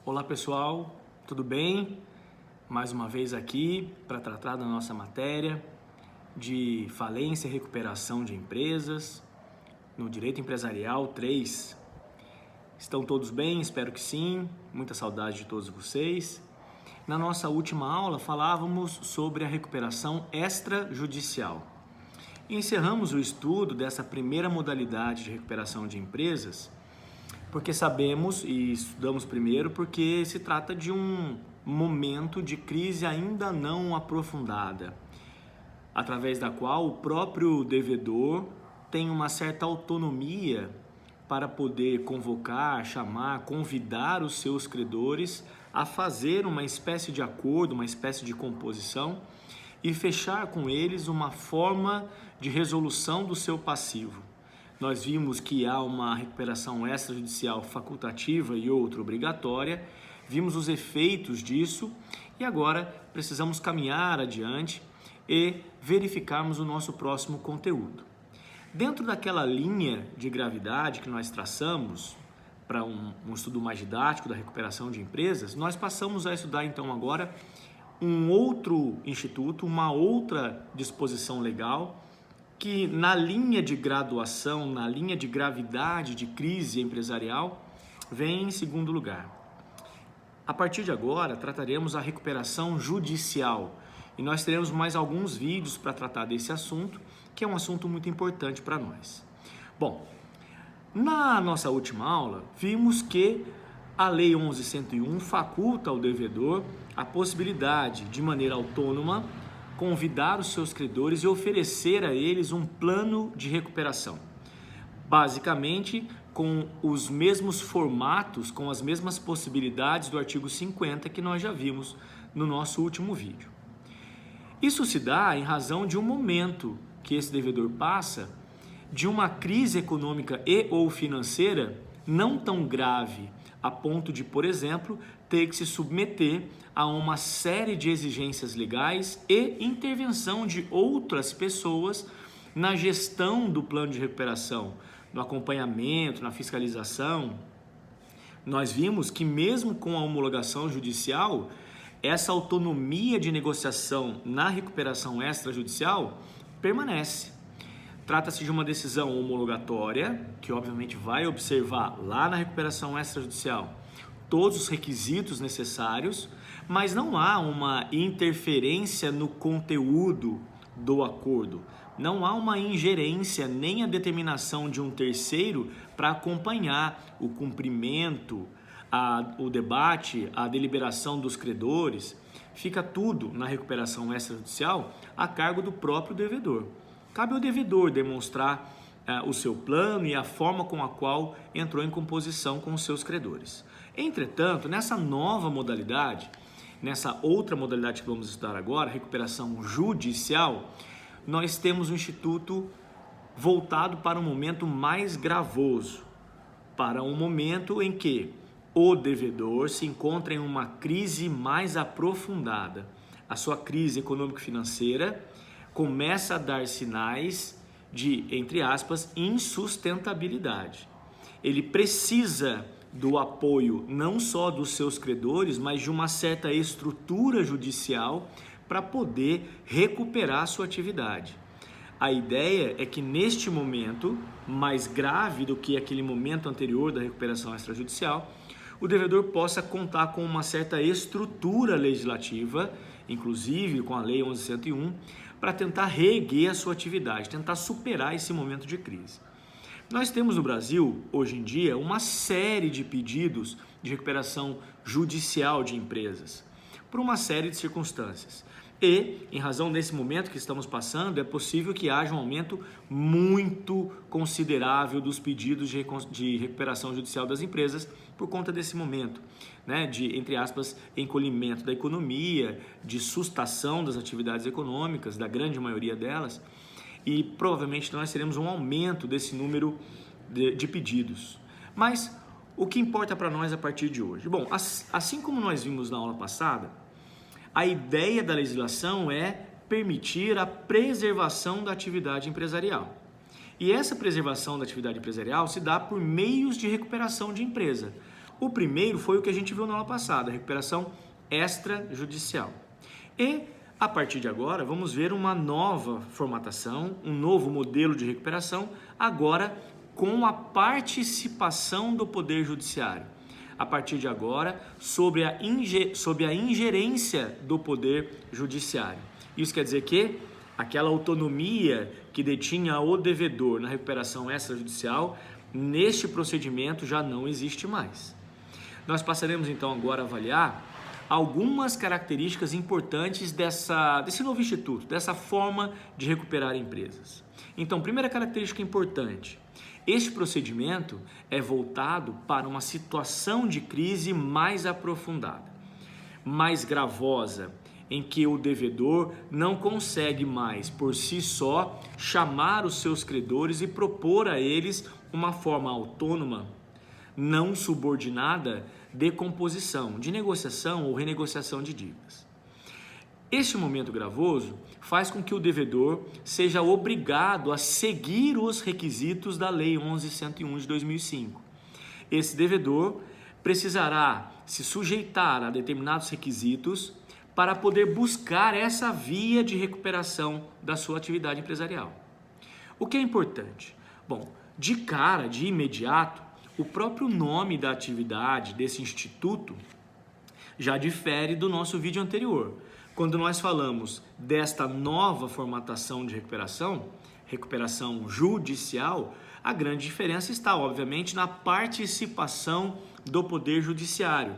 Olá pessoal, tudo bem? Mais uma vez aqui para tratar da nossa matéria de falência e recuperação de empresas no Direito Empresarial 3. Estão todos bem? Espero que sim. Muita saudade de todos vocês. Na nossa última aula falávamos sobre a recuperação extrajudicial. Encerramos o estudo dessa primeira modalidade de recuperação de empresas porque sabemos e estudamos primeiro porque se trata de um momento de crise ainda não aprofundada, através da qual o próprio devedor tem uma certa autonomia para poder convocar, chamar, convidar os seus credores a fazer uma espécie de acordo, uma espécie de composição e fechar com eles uma forma de resolução do seu passivo. Nós vimos que há uma recuperação extrajudicial facultativa e outra obrigatória, vimos os efeitos disso e agora precisamos caminhar adiante e verificarmos o nosso próximo conteúdo. Dentro daquela linha de gravidade que nós traçamos para um estudo mais didático da recuperação de empresas, nós passamos a estudar então agora um outro instituto, uma outra disposição legal que na linha de graduação, na linha de gravidade de crise empresarial, vem em segundo lugar. A partir de agora, trataremos a recuperação judicial e nós teremos mais alguns vídeos para tratar desse assunto, que é um assunto muito importante para nós. Bom, na nossa última aula, vimos que a Lei 11.101 faculta ao devedor a possibilidade, de maneira autônoma, convidar os seus credores e oferecer a eles um plano de recuperação. Basicamente, com os mesmos formatos, com as mesmas possibilidades do artigo 50 que nós já vimos no nosso último vídeo. Isso se dá em razão de um momento que esse devedor passa de uma crise econômica e ou financeira não tão grave, a ponto de, por exemplo, ter que se submeter a uma série de exigências legais e intervenção de outras pessoas na gestão do plano de recuperação, no acompanhamento, na fiscalização. Nós vimos que mesmo com a homologação judicial, essa autonomia de negociação na recuperação extrajudicial permanece. Trata-se de uma decisão homologatória, que obviamente vai observar lá na recuperação extrajudicial todos os requisitos necessários, mas não há uma interferência no conteúdo do acordo. Não há uma ingerência nem a determinação de um terceiro para acompanhar o cumprimento, o debate, a deliberação dos credores. Fica tudo na recuperação extrajudicial a cargo do próprio devedor. Cabe ao devedor demonstrar o seu plano e a forma com a qual entrou em composição com os seus credores. Entretanto, nessa nova modalidade, nessa outra modalidade que vamos estudar agora, recuperação judicial, nós temos um instituto voltado para um momento mais gravoso, para um momento em que o devedor se encontra em uma crise mais aprofundada. A sua crise econômico-financeira começa a dar sinais de, entre aspas, insustentabilidade. Ele precisa do apoio não só dos seus credores, mas de uma certa estrutura judicial para poder recuperar sua atividade. A ideia é que neste momento, mais grave do que aquele momento anterior da recuperação extrajudicial, o devedor possa contar com uma certa estrutura legislativa, inclusive com a Lei 11.101, para tentar reerguer a sua atividade, tentar superar esse momento de crise. Nós temos no Brasil, hoje em dia, uma série de pedidos de recuperação judicial de empresas, por uma série de circunstâncias. E, em razão desse momento que estamos passando, é possível que haja um aumento muito considerável dos pedidos de recuperação judicial das empresas por conta desse momento, né, de, entre aspas, encolhimento da economia, de sustação das atividades econômicas, da grande maioria delas, e provavelmente nós teremos um aumento desse número de pedidos. Mas o que importa para nós a partir de hoje? Bom, assim como nós vimos na aula passada, a ideia da legislação é permitir a preservação da atividade empresarial. E essa preservação da atividade empresarial se dá por meios de recuperação de empresa. O primeiro foi o que a gente viu na aula passada, a recuperação extrajudicial. E, a partir de agora, vamos ver uma nova formatação, um novo modelo de recuperação, agora com a participação do Poder Judiciário. A partir de agora, sob a ingerência do Poder Judiciário. Isso quer dizer que aquela autonomia que detinha o devedor na recuperação extrajudicial, neste procedimento já não existe mais. Nós passaremos então agora a avaliar algumas características importantes desse novo instituto, dessa forma de recuperar empresas. Então, primeira característica importante, este procedimento é voltado para uma situação de crise mais aprofundada, mais gravosa, em que o devedor não consegue mais, por si só, chamar os seus credores e propor a eles uma forma autônoma, não subordinada, de composição, de negociação ou renegociação de dívidas. Este momento gravoso faz com que o devedor seja obrigado a seguir os requisitos da Lei 11.101 de 2005. Esse devedor precisará se sujeitar a determinados requisitos para poder buscar essa via de recuperação da sua atividade empresarial. O que é importante? Bom, de cara, de imediato, o próprio nome da atividade desse instituto já difere do nosso vídeo anterior. Quando nós falamos desta nova formatação de recuperação judicial, a grande diferença está, obviamente, na participação do Poder Judiciário.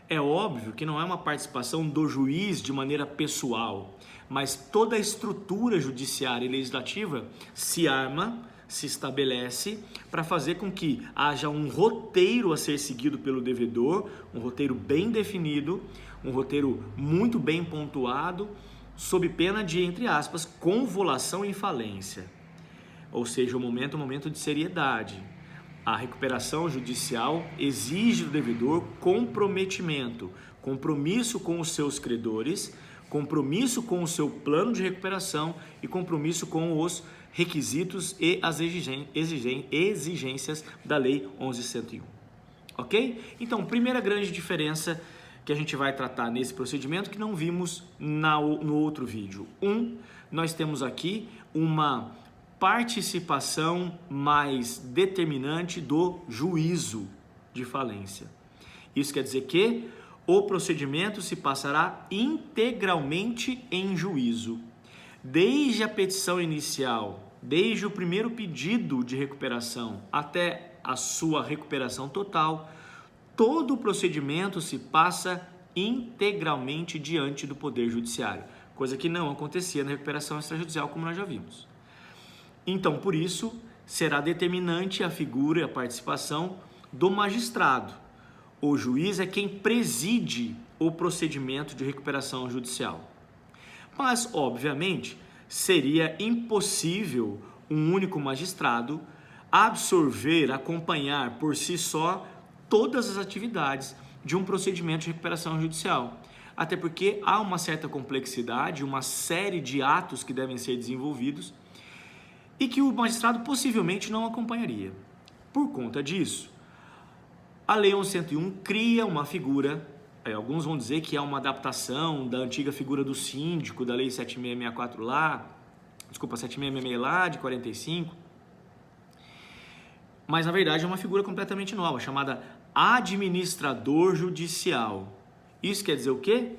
É óbvio que não é uma participação do juiz de maneira pessoal, mas toda a estrutura judiciária e legislativa se arma, se estabelece para fazer com que haja um roteiro a ser seguido pelo devedor, um roteiro bem definido, um roteiro muito bem pontuado, sob pena de, entre aspas, convolução e falência. Ou seja, um momento de seriedade. A recuperação judicial exige do devedor comprometimento, compromisso com os seus credores, compromisso com o seu plano de recuperação e compromisso com os requisitos e as exigências da Lei 11.101. Ok? Então, primeira grande diferença que a gente vai tratar nesse procedimento que não vimos no outro vídeo. Nós temos aqui uma participação mais determinante do juízo de falência. Isso quer dizer que o procedimento se passará integralmente em juízo. Desde a petição inicial, desde o primeiro pedido de recuperação até a sua recuperação total, todo o procedimento se passa integralmente diante do Poder Judiciário, coisa que não acontecia na recuperação extrajudicial, como nós já vimos. Então, por isso, será determinante a figura e a participação do magistrado. O juiz é quem preside o procedimento de recuperação judicial. Mas, obviamente, seria impossível um único magistrado absorver, acompanhar por si só todas as atividades de um procedimento de recuperação judicial. Até porque há uma certa complexidade, uma série de atos que devem ser desenvolvidos e que o magistrado possivelmente não acompanharia. Por conta disso, a Lei 11.101 cria uma figura, alguns vão dizer que é uma adaptação da antiga figura do síndico, da Lei 7664 7666 lá, de 45, mas na verdade é uma figura completamente nova, chamada administrador judicial. Isso quer dizer o quê?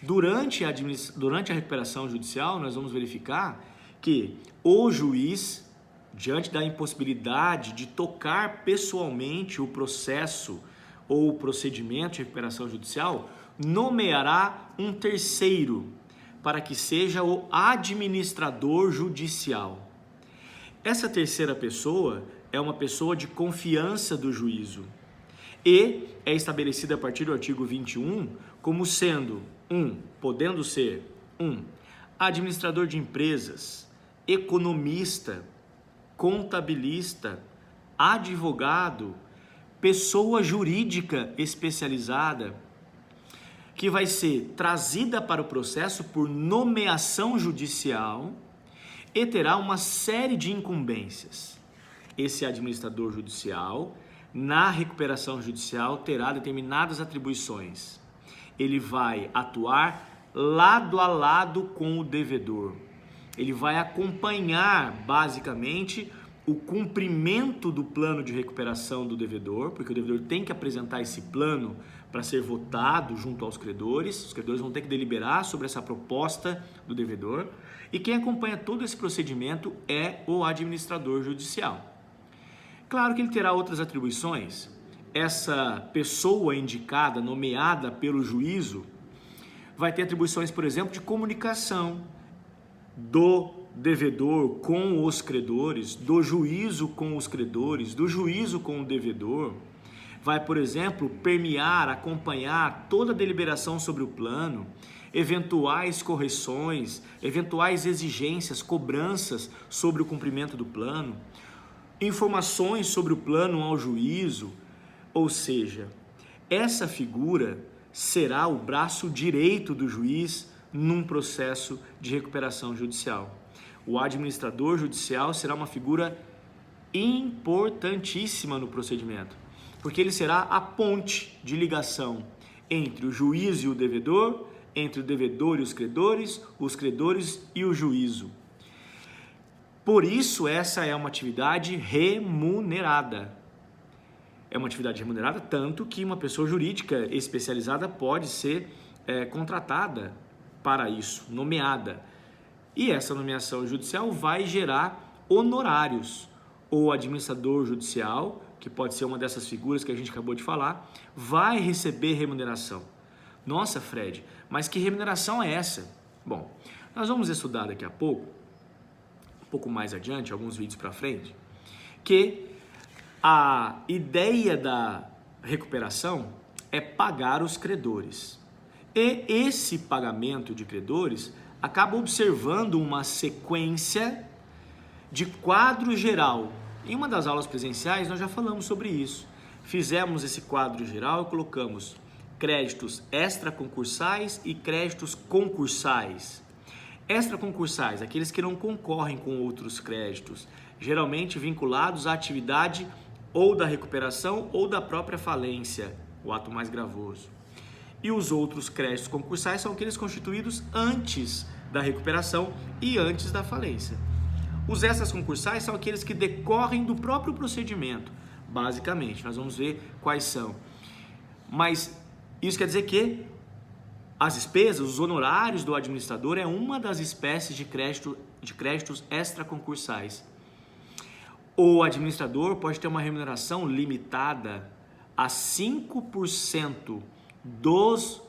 Durante a recuperação judicial, nós vamos verificar que o juiz, diante da impossibilidade de tocar pessoalmente o processo ou o procedimento de recuperação judicial, nomeará um terceiro para que seja o administrador judicial. Essa terceira pessoa é uma pessoa de confiança do juízo e é estabelecida a partir do artigo 21 como sendo podendo ser administrador de empresas, economista, contabilista, advogado, pessoa jurídica especializada, que vai ser trazida para o processo por nomeação judicial e terá uma série de incumbências. Esse administrador judicial na recuperação judicial terá determinadas atribuições. Ele vai atuar lado a lado com o devedor. Ele vai acompanhar, basicamente, o cumprimento do plano de recuperação do devedor, porque o devedor tem que apresentar esse plano para ser votado junto aos credores. Os credores vão ter que deliberar sobre essa proposta do devedor. E quem acompanha todo esse procedimento é o administrador judicial. Claro que ele terá outras atribuições. Essa pessoa indicada, nomeada pelo juízo, vai ter atribuições, por exemplo, de comunicação do devedor com os credores, do juízo com os credores, do juízo com o devedor. Vai, por exemplo, permear, acompanhar toda a deliberação sobre o plano, eventuais correções, eventuais exigências, cobranças sobre o cumprimento do plano, informações sobre o plano ao juízo. Ou seja, essa figura será o braço direito do juiz num processo de recuperação judicial. O administrador judicial será uma figura importantíssima no procedimento, porque ele será a ponte de ligação entre o juiz e o devedor, entre o devedor e os credores e o juízo. Por isso, essa é uma atividade remunerada. É uma atividade remunerada, tanto que uma pessoa jurídica especializada pode ser contratada para isso, nomeada. E essa nomeação judicial vai gerar honorários. O administrador judicial, que pode ser uma dessas figuras que a gente acabou de falar, vai receber remuneração. Nossa, Fred, mas que remuneração é essa? Bom, nós vamos estudar daqui a pouco, um pouco mais adiante, alguns vídeos para frente, que a ideia da recuperação é pagar os credores. E esse pagamento de credores acaba observando uma sequência de quadro geral. Em uma das aulas presenciais nós já falamos sobre isso. Fizemos esse quadro geral e colocamos créditos extraconcursais e créditos concursais. Extraconcursais, aqueles que não concorrem com outros créditos, geralmente vinculados à atividade ou da recuperação ou da própria falência, o ato mais gravoso. E os outros créditos concursais são aqueles constituídos antes da recuperação e antes da falência. Os extras concursais são aqueles que decorrem do próprio procedimento, basicamente. Nós vamos ver quais são. Mas isso quer dizer que as despesas, os honorários do administrador é uma das espécies de créditos extraconcursais. O administrador pode ter uma remuneração limitada a 5% dos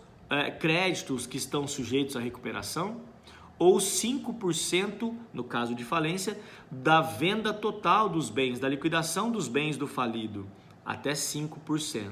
créditos que estão sujeitos à recuperação ou 5%, no caso de falência, da venda total dos bens, da liquidação dos bens do falido, até 5%.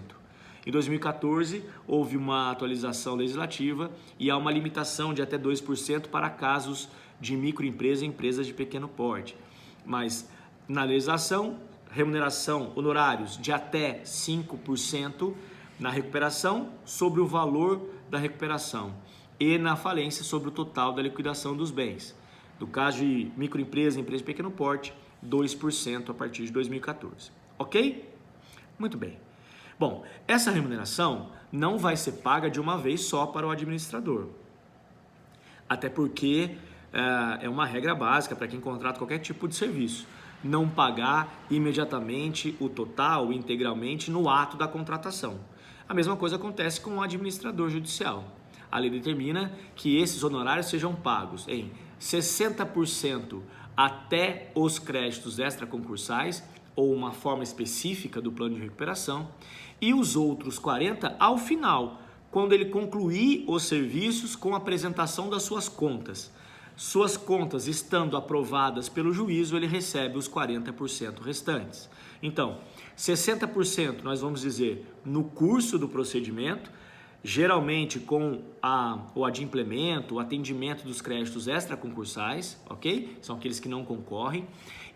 Em 2014, houve uma atualização legislativa e há uma limitação de até 2% para casos de microempresa e empresas de pequeno porte. Mas na legislação, remuneração, honorários de até 5% na recuperação sobre o valor da recuperação e na falência sobre o total da liquidação dos bens. No caso de microempresa e empresa de pequeno porte, 2% a partir de 2014. Ok? Muito bem. Bom, essa remuneração não vai ser paga de uma vez só para o administrador. Até porque é uma regra básica para quem contrata qualquer tipo de serviço. Não pagar imediatamente o total, integralmente, no ato da contratação. A mesma coisa acontece com o administrador judicial. A lei determina que esses honorários sejam pagos em 60% até os créditos extraconcursais ou uma forma específica do plano de recuperação e os outros 40% ao final, quando ele concluir os serviços com a apresentação das suas contas. Suas contas estando aprovadas pelo juízo, ele recebe os 40% restantes. Então, 60% nós vamos dizer no curso do procedimento, geralmente com o adimplemento, o atendimento dos créditos extraconcursais, ok? São aqueles que não concorrem.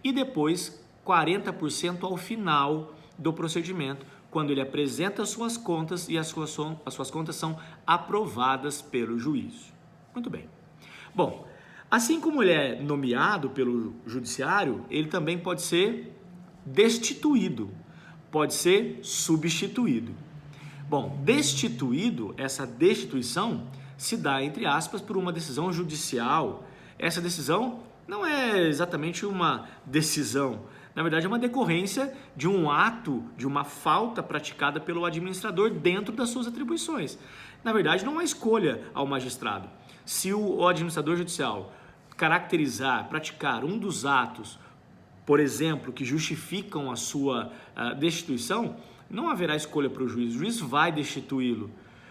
E depois 40% ao final do procedimento, quando ele apresenta as suas contas e as suas contas são aprovadas pelo juízo. Muito bem. Bom, assim como ele é nomeado pelo judiciário, ele também pode ser destituído. pode ser substituído. Bom, destituído, essa destituição se dá, entre aspas, por uma decisão judicial. Essa decisão não é exatamente uma decisão, na verdade é uma decorrência de um ato, de uma falta praticada pelo administrador dentro das suas atribuições. Na verdade, não há escolha ao magistrado. Se o administrador judicial caracterizar, praticar um dos atos, por exemplo, que justificam a sua destituição, não haverá escolha para o juiz vai destituí-lo.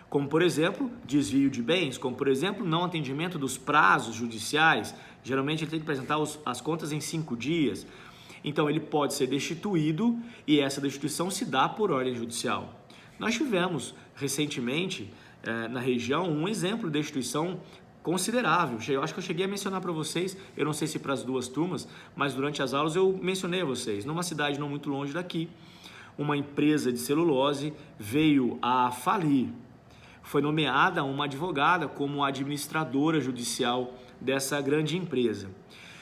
Como, por exemplo, desvio de bens, como, por exemplo, não atendimento dos prazos judiciais. Geralmente ele tem que apresentar as contas em 5 dias. Então ele pode ser destituído e essa destituição se dá por ordem judicial. Nós tivemos recentemente na região um exemplo de destituição considerável. Eu acho que eu cheguei a mencionar para vocês, eu não sei se para as duas turmas, mas durante as aulas eu mencionei a vocês. Numa cidade não muito longe daqui, uma empresa de celulose veio a falir. Foi nomeada uma advogada como administradora judicial dessa grande empresa.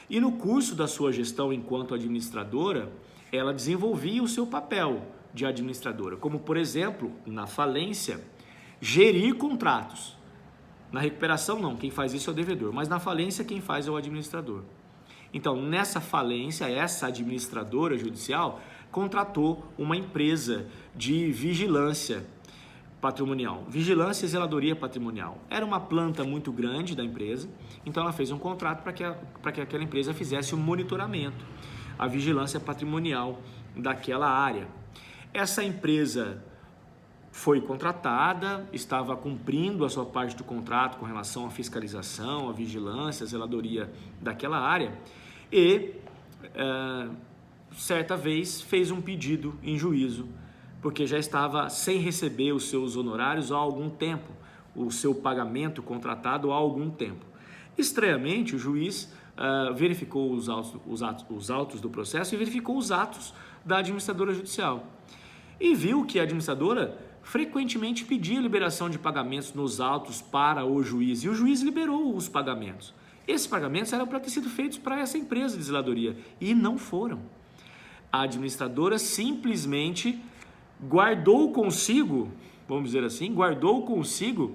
E no curso da sua gestão enquanto administradora, ela desenvolvia o seu papel de administradora, como, por exemplo, na falência, gerir contratos. Na recuperação, não, quem faz isso é o devedor, mas na falência, quem faz é o administrador. Então, nessa falência, essa administradora judicial contratou uma empresa de vigilância patrimonial, vigilância e zeladoria patrimonial. Era uma planta muito grande da empresa, então ela fez um contrato para que aquela empresa fizesse o monitoramento, a vigilância patrimonial daquela área. Essa empresa foi contratada, estava cumprindo a sua parte do contrato com relação à fiscalização, à vigilância, à zeladoria daquela área e certa vez fez um pedido em juízo porque já estava sem receber os seus honorários há algum tempo, o seu pagamento contratado há algum tempo. Estranhamente, o juiz verificou os autos do processo e verificou os atos da administradora judicial e viu que a administradora frequentemente pedia liberação de pagamentos nos autos para o juiz e o juiz liberou os pagamentos. Esses pagamentos eram para ter sido feitos para essa empresa de zeladoria e não foram. A administradora simplesmente guardou consigo, vamos dizer assim, guardou consigo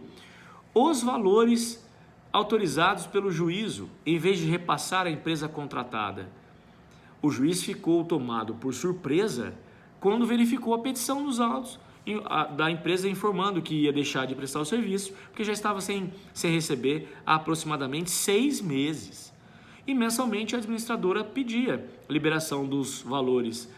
os valores autorizados pelo juízo, em vez de repassar à empresa contratada. O juiz ficou tomado por surpresa quando verificou a petição dos autos da empresa informando que ia deixar de prestar o serviço, porque já estava sem receber há aproximadamente 6 meses. E mensalmente a administradora pedia liberação dos valores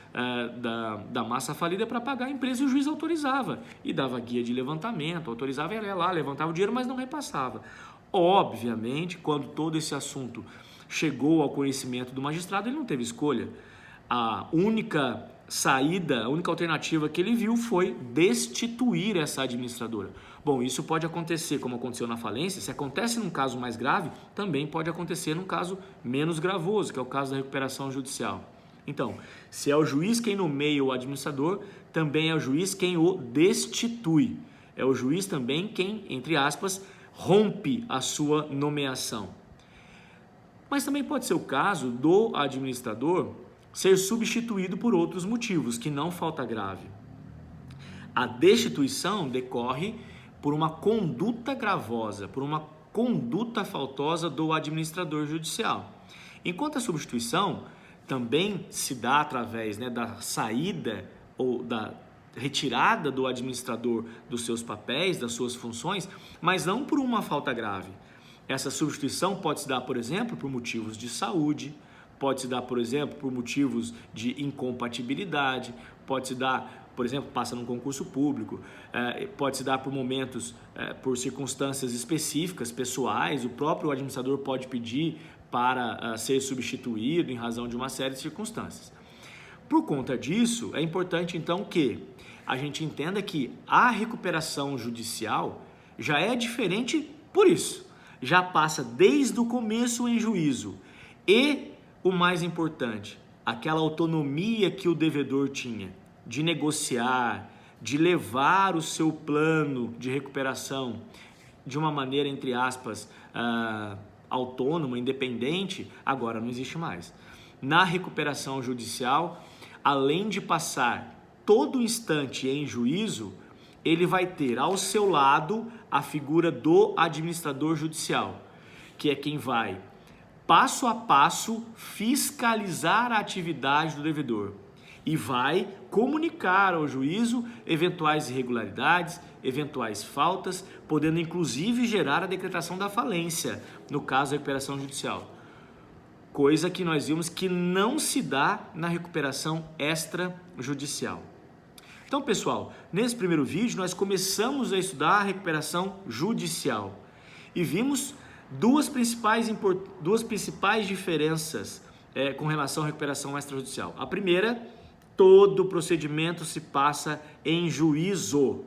da massa falida para pagar a empresa e o juiz autorizava e dava guia de levantamento, autorizava ela ia lá, levantava o dinheiro, mas não repassava. Obviamente, quando todo esse assunto chegou ao conhecimento do magistrado, ele não teve escolha. A única saída, a única alternativa que ele viu foi destituir essa administradora. Bom, isso pode acontecer como aconteceu na falência, se acontece num caso mais grave, também pode acontecer num caso menos gravoso, que é o caso da recuperação judicial. Então, se é o juiz quem nomeia o administrador, também é o juiz quem o destitui. É o juiz também quem, entre aspas, rompe a sua nomeação. Mas também pode ser o caso do administrador ser substituído por outros motivos, que não falta grave. A destituição decorre por uma conduta gravosa, por uma conduta faltosa do administrador judicial. Enquanto a substituição também se dá através da saída ou da retirada do administrador dos seus papéis, das suas funções, mas não por uma falta grave. Essa substituição pode se dar, por exemplo, por motivos de saúde, pode se dar, por exemplo, por motivos de incompatibilidade, pode se dar, por exemplo, passa num concurso público, pode se dar por momentos, por circunstâncias específicas, pessoais, o próprio administrador pode pedir para ser substituído em razão de uma série de circunstâncias. Por conta disso, é importante então que a gente entenda que a recuperação judicial já é diferente por isso, já passa desde o começo em juízo e, o mais importante, aquela autonomia que o devedor tinha de negociar, de levar o seu plano de recuperação de uma maneira, entre aspas, autônoma, independente, agora não existe mais. Na recuperação judicial, além de passar todo instante em juízo, ele vai ter ao seu lado a figura do administrador judicial, que é quem vai, passo a passo, fiscalizar a atividade do devedor e vai comunicar ao juízo eventuais irregularidades, eventuais faltas, podendo inclusive gerar a decretação da falência, no caso da recuperação judicial. Coisa que nós vimos que não se dá na recuperação extrajudicial. Então, pessoal, nesse primeiro vídeo nós começamos a estudar a recuperação judicial e vimos duas principais diferenças com relação à recuperação extrajudicial. A primeira, todo procedimento se passa em juízo.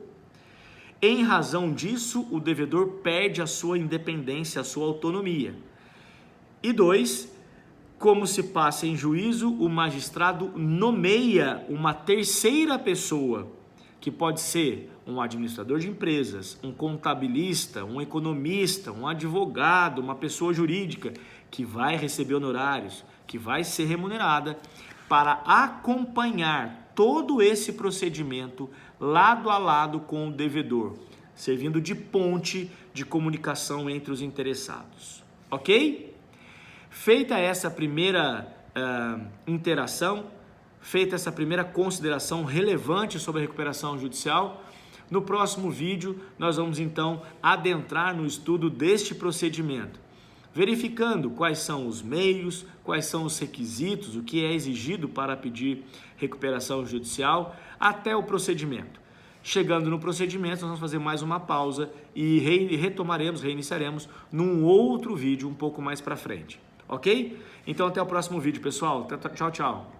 Em razão disso, o devedor perde a sua independência, a sua autonomia. E dois, como se passa em juízo, o magistrado nomeia uma terceira pessoa, que pode ser um administrador de empresas, um contabilista, um economista, um advogado, uma pessoa jurídica, que vai receber honorários, que vai ser remunerada, para acompanhar todo esse procedimento lado a lado com o devedor, servindo de ponte de comunicação entre os interessados. Ok? Feita essa primeira interação, feita essa primeira consideração relevante sobre a recuperação judicial, no próximo vídeo nós vamos então adentrar no estudo deste procedimento, verificando quais são os meios, quais são os requisitos, o que é exigido para pedir recuperação judicial, até o procedimento. Chegando no procedimento, nós vamos fazer mais uma pausa e reiniciaremos num outro vídeo um pouco mais para frente. Ok? Então até o próximo vídeo, pessoal. Tchau, tchau.